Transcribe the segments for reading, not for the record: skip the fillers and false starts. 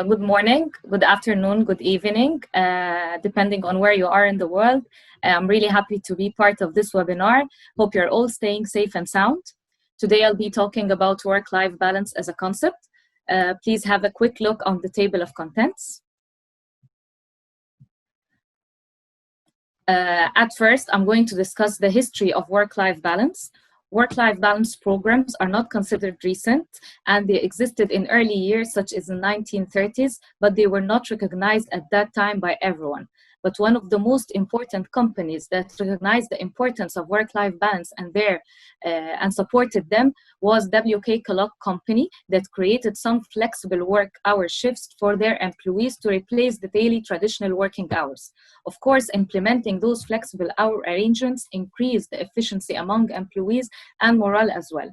Good morning, good afternoon, good evening, depending on where you are in the world. I'm really happy to be part of this webinar. Hope you're all staying safe and sound. Today I'll be talking about work-life balance as a concept. Please have a quick look on the table of contents. At first, I'm going to discuss the history of work-life balance. Work-life balance programs are not considered recent, and they existed in early years, such as the 1930s, but they were not recognized at that time by everyone. But one of the most important companies that recognized the importance of work-life balance and supported them was WK Kellogg Company, that created some flexible work hour shifts for their employees to replace the daily traditional working hours. Of course, implementing those flexible hour arrangements increased the efficiency among employees and morale as well.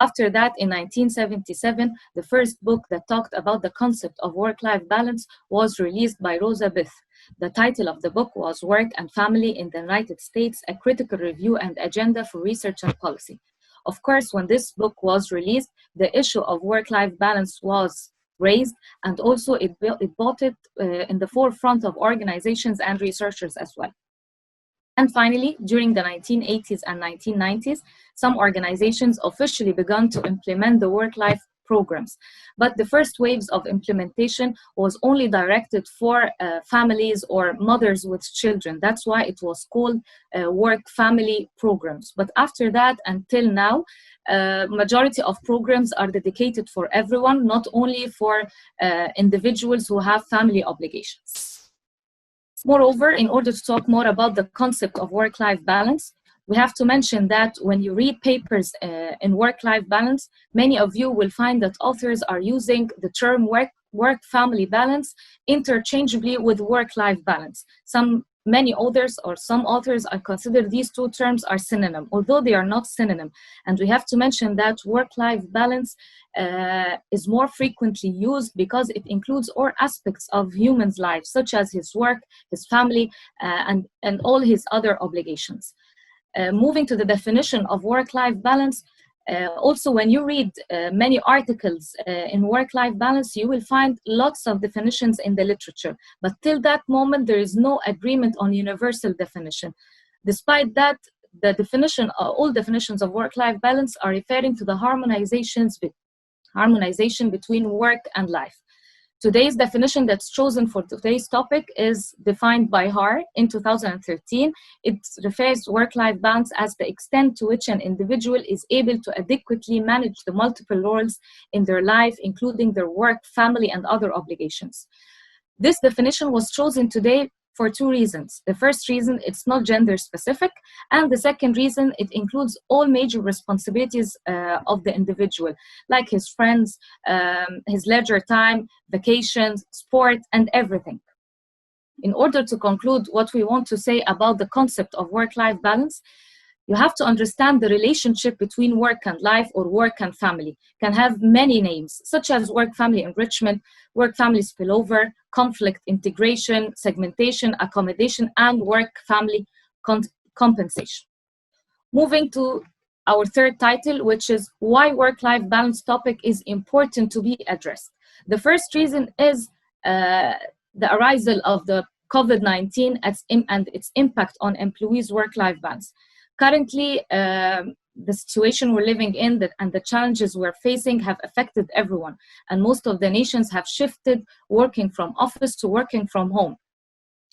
After that, in 1977, the first book that talked about the concept of work-life balance was released by Rosa Bith. The title of the book was Work and Family in the United States, a Critical Review and Agenda for Research and Policy. Of course, when this book was released, the issue of work-life balance was raised, and also it brought it in the forefront of organizations and researchers as well. And finally, during the 1980s and 1990s, some organizations officially began to implement the work-life programs. But the first waves of implementation was only directed for families or mothers with children. That's why it was called work-family programs. But after that, until now, majority of programs are dedicated for everyone, not only for individuals who have family obligations. Moreover, in order to talk more about the concept of work-life balance, we have to mention that when you read papers in work-life balance, many of you will find that authors are using the term work-family balance interchangeably with work-life balance. Many authors are consider these two terms are synonym, although they are not synonym. And we have to mention that work-life balance is more frequently used because it includes all aspects of human's life, such as his work, his family, and all his other obligations. Moving to the definition of work-life balance, also when you read many articles in work-life balance, you will find lots of definitions in the literature. But till that moment, there is no agreement on universal definition. Despite that, all definitions of work-life balance are referring to the harmonization between work and life. Today's definition that's chosen for today's topic is defined by Har in 2013. It refers to work-life balance as the extent to which an individual is able to adequately manage the multiple roles in their life, including their work, family, and other obligations. This definition was chosen today for two reasons. The first reason, it's not gender specific, and the second reason, it includes all major responsibilities of the individual, like his friends, his leisure time, vacations, sport, and everything. In order to conclude what we want to say about the concept of work-life balance, you have to understand the relationship between work and life, or work and family. Can have many names, such as work-family enrichment, work-family spillover, conflict integration, segmentation, accommodation, and work-family compensation. Moving to our third title, which is why work-life balance topic is important to be addressed. The first reason is the arisal of the COVID-19 and its impact on employees' work-life balance. Currently, the situation we're living in and the challenges we're facing have affected everyone, and most of the nations have shifted working from office to working from home.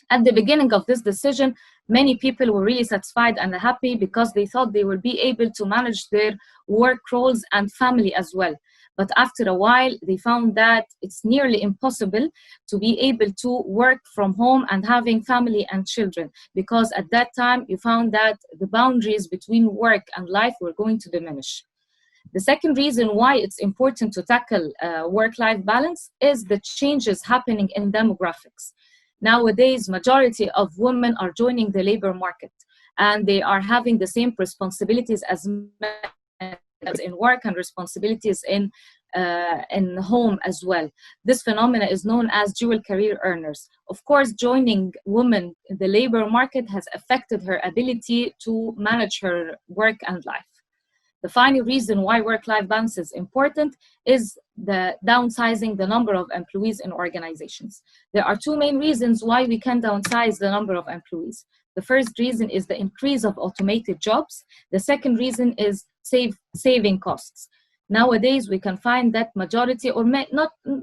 At the beginning of this decision, many people were really satisfied and happy because they thought they would be able to manage their work roles and family as well. But after a while, they found that it's nearly impossible to be able to work from home and having family and children, because at that time, you found that the boundaries between work and life were going to diminish. The second reason why it's important to tackle work-life balance is the changes happening in demographics. Nowadays, majority of women are joining the labor market, and they are having the same responsibilities as men in work and responsibilities in home as well. This phenomena is known as dual career earners. Of course, joining women in the labor market has affected her ability to manage her work and life. The final reason why work-life balance is important is the downsizing the number of employees in organizations. There are two main reasons why we can downsize the number of employees. The first reason is the increase of automated jobs. The second reason is saving costs. Nowadays, we can find that majority, or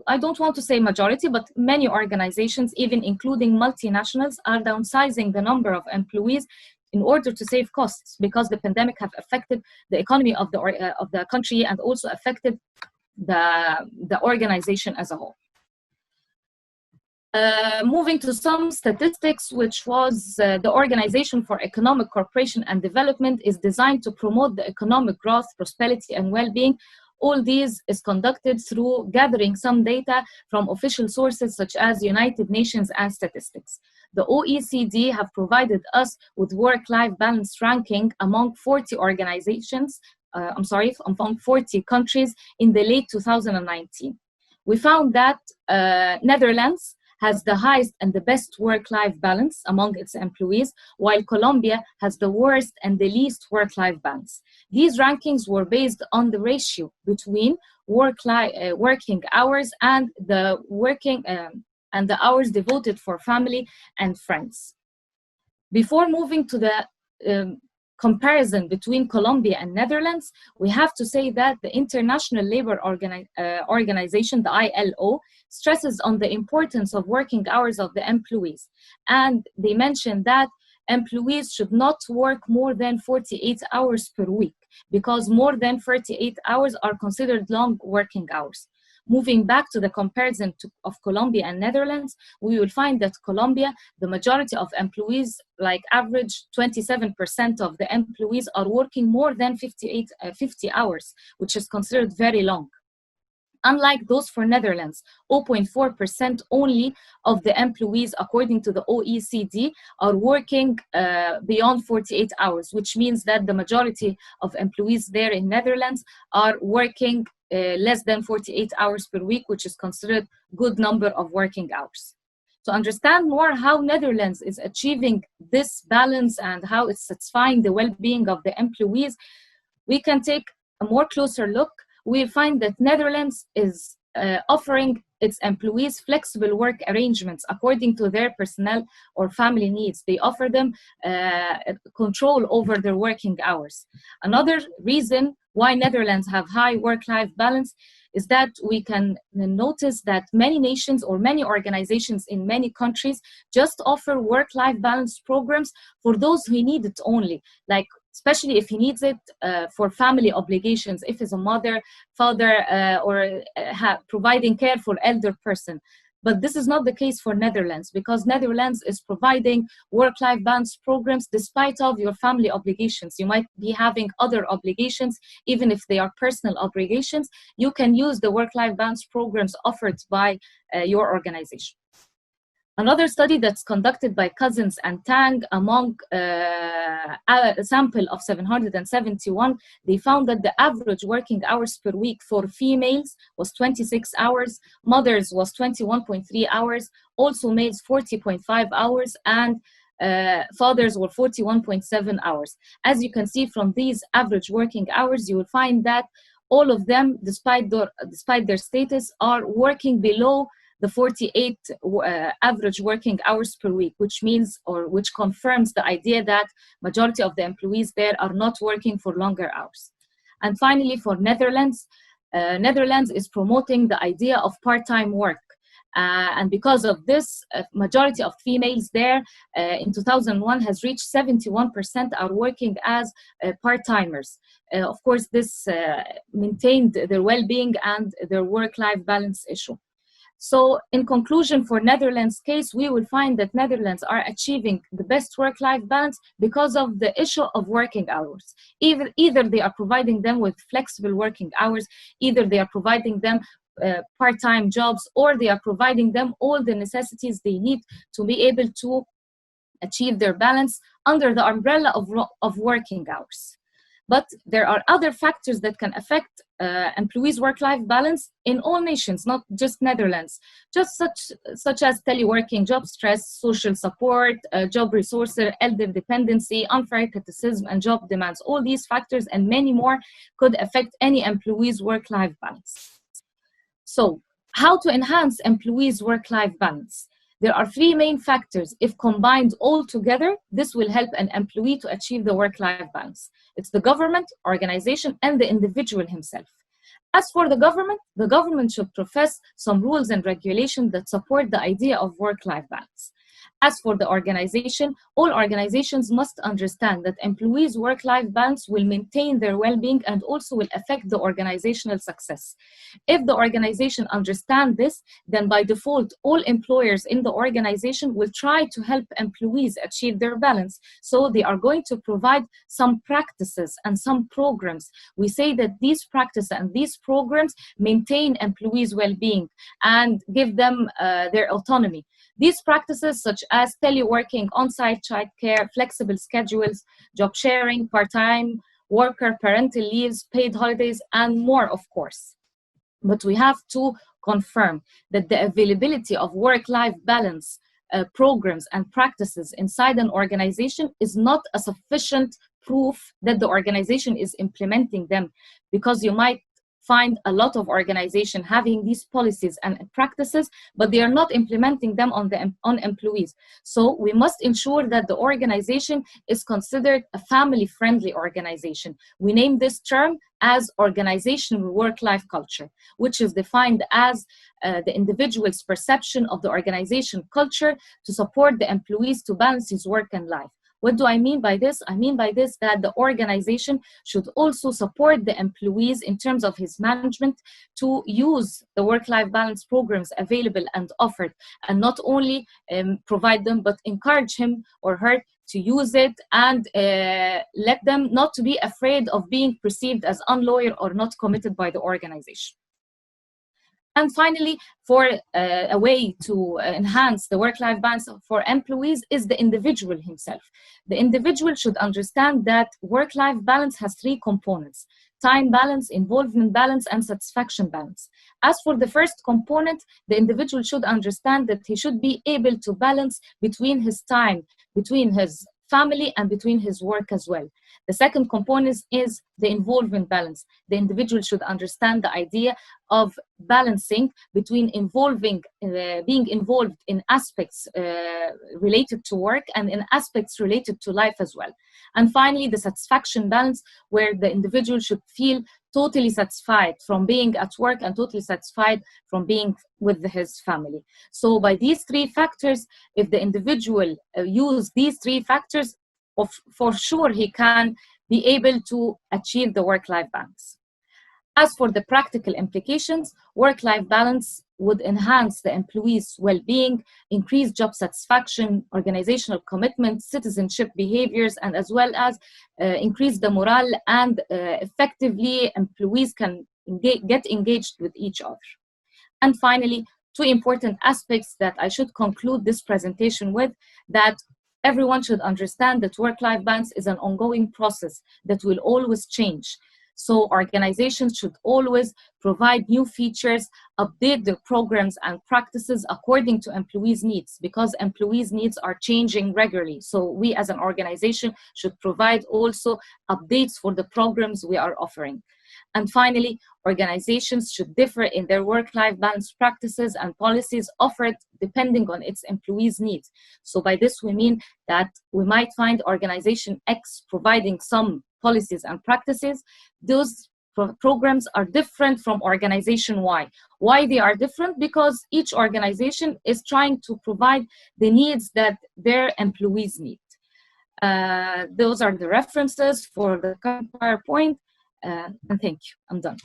I don't want to say majority, but many organizations, even including multinationals, are downsizing the number of employees in order to save costs, because the pandemic have affected the economy of the country and also affected the organization as a whole. Moving to some statistics, which was the Organization for Economic Cooperation and Development is designed to promote the economic growth, prosperity, and well-being. All these is conducted through gathering some data from official sources such as United Nations and statistics. The OECD have provided us with work-life balance ranking among 40 organizations, among 40 countries in the late 2019. We found that Netherlands has the highest and the best work-life balance among its employees, while Colombia has the worst and the least work-life balance. These rankings were based on the ratio between working hours and the hours devoted for family and friends. Before moving to the comparison between Colombia and Netherlands, we have to say that the International Labour Organization, the ILO, stresses on the importance of working hours of the employees. And they mention that employees should not work more than 48 hours per week, because more than 48 hours are considered long working hours. Moving back to the comparison of Colombia and Netherlands, we will find that Colombia, the majority of employees, like average 27% of the employees are working more than 50 hours, which is considered very long. Unlike those for Netherlands, 0.4% only of the employees, according to the OECD, are working beyond 48 hours, which means that the majority of employees there in Netherlands are working less than 48 hours per week, which is considered good number of working hours. To understand more how Netherlands is achieving this balance and how it's satisfying the well-being of the employees, we can take a more closer look. We find that Netherlands is offering its employees flexible work arrangements according to their personnel or family needs. They offer them control over their working hours. Another reason why Netherlands have high work-life balance is that we can notice that many nations or many organizations in many countries just offer work-life balance programs for those who need it only, like especially if he needs it for family obligations, if he's a mother, father, or providing care for elder person. But this is not the case for Netherlands, because Netherlands is providing work-life balance programs despite of your family obligations. You might be having other obligations, even if they are personal obligations. You can use the work-life balance programs offered by your organization. Another study that's conducted by Cousins and Tang among a sample of 771, they found that the average working hours per week for females was 26 hours, mothers was 21.3 hours, also males 40.5 hours, and fathers were 41.7 hours. As you can see from these average working hours, you will find that all of them, despite their status, are working below the 48 average working hours per week, which means, or which confirms the idea that majority of the employees there are not working for longer hours. And finally, for Netherlands, Netherlands is promoting the idea of part-time work. And because of this, majority of females there in 2001 has reached 71% are working as part-timers. Of course, this maintained their well-being and their work-life balance issue. So in conclusion, for Netherlands case, we will find that Netherlands are achieving the best work-life balance because of the issue of working hours. Either they are providing them with flexible working hours, either they are providing them part-time jobs, or they are providing them all the necessities they need to be able to achieve their balance under the umbrella of working hours. But there are other factors that can affect employees' work-life balance in all nations, not just Netherlands, just such as teleworking, job stress, social support, job resources, elder dependency, unfair criticism, and job demands. All these factors and many more could affect any employee's work-life balance. So, how to enhance employees' work-life balance? There are three main factors. If combined all together, this will help an employee to achieve the work-life balance. It's the government, organization, and the individual himself. As for the government should profess some rules and regulations that support the idea of work-life balance. As for the organization, all organizations must understand that employees' work-life balance will maintain their well-being and also will affect the organizational success. If the organization understands this, then by default, all employers in the organization will try to help employees achieve their balance. So they are going to provide some practices and some programs. We say that these practices and these programs maintain employees' well-being and give them their autonomy. These practices, such as teleworking, on-site childcare, flexible schedules, job sharing, part-time worker, parental leaves, paid holidays, and more, of course. But we have to confirm that the availability of work-life balance programs and practices inside an organization is not a sufficient proof that the organization is implementing them, because you might find a lot of organizations having these policies and practices, but they are not implementing them on employees. So we must ensure that the organization is considered a family-friendly organization. We name this term as organizational work-life culture, which is defined as the individual's perception of the organization culture to support the employees to balance his work and life. What do I mean by this? I mean by this that the organization should also support the employees in terms of his management to use the work-life balance programs available and offered, and not only provide them, but encourage him or her to use it, and let them not to be afraid of being perceived as unloyal or not committed by the organization. And finally, for a way to enhance the work-life balance for employees is the individual himself. The individual should understand that work-life balance has three components: time balance, involvement balance, and satisfaction balance. As for the first component, the individual should understand that he should be able to balance between his time, between his family, and between his work as well. The second component is the involvement balance. The individual should understand the idea of balancing between being involved in aspects related to work and in aspects related to life as well. And finally, the satisfaction balance, where the individual should feel totally satisfied from being at work and totally satisfied from being with his family. So by these three factors, if the individual use these three factors, for sure he can be able to achieve the work-life balance. As for the practical implications, work-life balance would enhance the employees' well-being, increase job satisfaction, organizational commitment, citizenship behaviors, and as well as increase the morale, and effectively employees can get engaged with each other. And finally, two important aspects that I should conclude this presentation with, that everyone should understand that work-life balance is an ongoing process that will always change. So organizations should always provide new features, update their programs and practices according to employees' needs, because employees' needs are changing regularly. So we as an organization should provide also updates for the programs we are offering. And finally, organizations should differ in their work-life balance practices and policies offered depending on its employees' needs. So by this we mean that we might find organization X providing some policies and practices. Those programs are different from organization Y. Why they are different? Because each organization is trying to provide the needs that their employees need. Those are the references for the current PowerPoint. And thank you. I'm done.